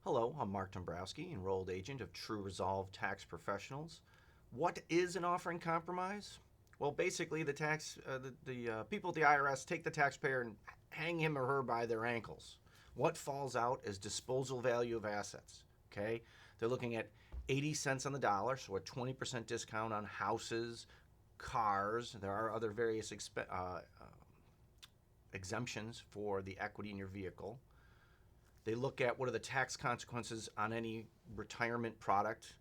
Hello, I'm Mark Dombrowski, enrolled agent of True Resolve Tax Professionals. What is an offering compromise? Well, basically, the people at the IRS take the taxpayer and hang him or her by their ankles. What falls out is disposal value of assets. Okay, they're looking at 80 cents on the dollar, so a 20% discount on houses, cars. There are other various exemptions for the equity in your vehicle. They look at what are the tax consequences on any retirement product,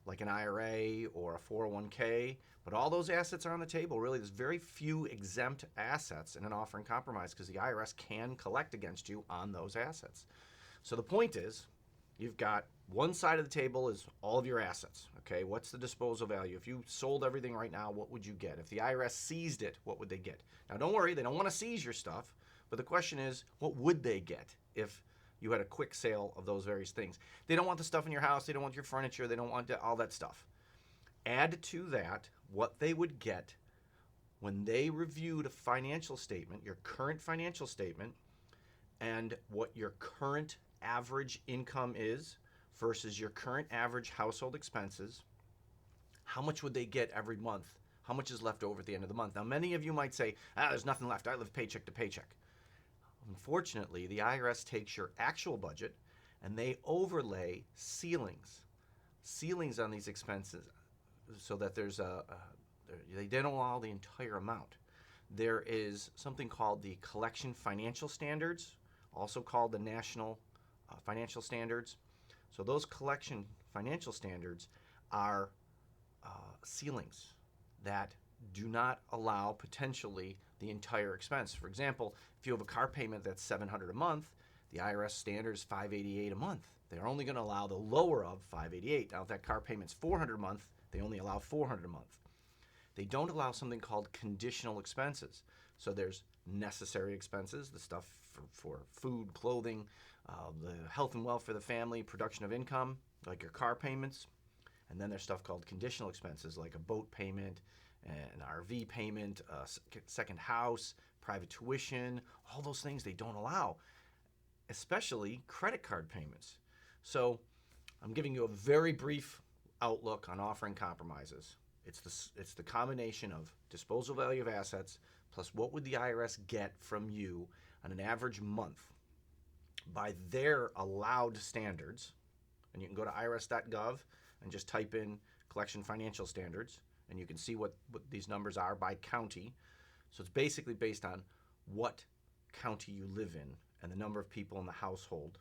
like an IRA or a 401k. But all those assets are on the table. Really, there's very few exempt assets in an offering compromise because the IRS can collect against you on those assets. So the point is, you've got one side of the table is all of your assets. Okay, what's the disposal value? If you sold everything right now, what would you get? If the IRS seized it, what would they get? Now, don't worry, they don't want to seize your stuff. But the question is, what would they get if you had a quick sale of those various things? They don't want the stuff in your house. They don't want your furniture. They don't want all that stuff. Add to that what they would get when they reviewed a financial statement, your current financial statement, and what your current average income is versus your current average household expenses. How much would they get every month? How much is left over at the end of the month? Now, many of you might say, there's nothing left. I live paycheck to paycheck. Unfortunately, the IRS takes your actual budget and they overlay ceilings on these expenses so that they don't allow the entire amount. There is something called the Collection Financial Standards, also called the National Financial Standards. So those collection financial standards are ceilings that do not allow potentially the entire expense. For example, if you have a car payment that's $700 a month, the IRS standard is $588 a month. They're only going to allow the lower of $588. Now, if that car payment's $400 a month, they only allow $400 a month. They don't allow something called conditional expenses. So there's necessary expenses, the stuff for food, clothing, the health and welfare of the family, production of income, like your car payments. And then there's stuff called conditional expenses, like a boat payment, an RV payment, a second house, private tuition. All those things they don't allow, especially credit card payments. So I'm giving you a very brief outlook on offering compromises. It's the combination of disposal value of assets plus what would the IRS get from you on an average month by their allowed standards. And you can go to irs.gov and just type in collection financial standards, and you can see what these numbers are by county. So it's basically based on what county you live in and the number of people in the household.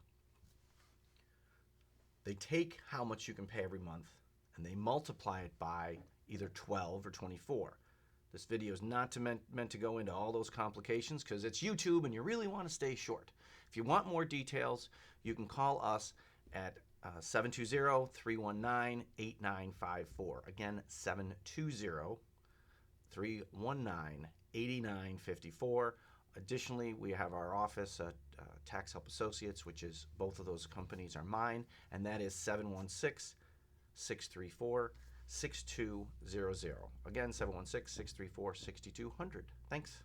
They take how much you can pay every month and they multiply it by either 12 or 24. This video is not meant to go into all those complications because it's YouTube and you really want to stay short. If you want more details, you can call us at 720-319-8954. Again, 720-319-8954. Additionally, we have our office, Tax Help Associates, which is both of those companies are mine, and that is 716-634-6200. Again, 716-634-6200. Thanks.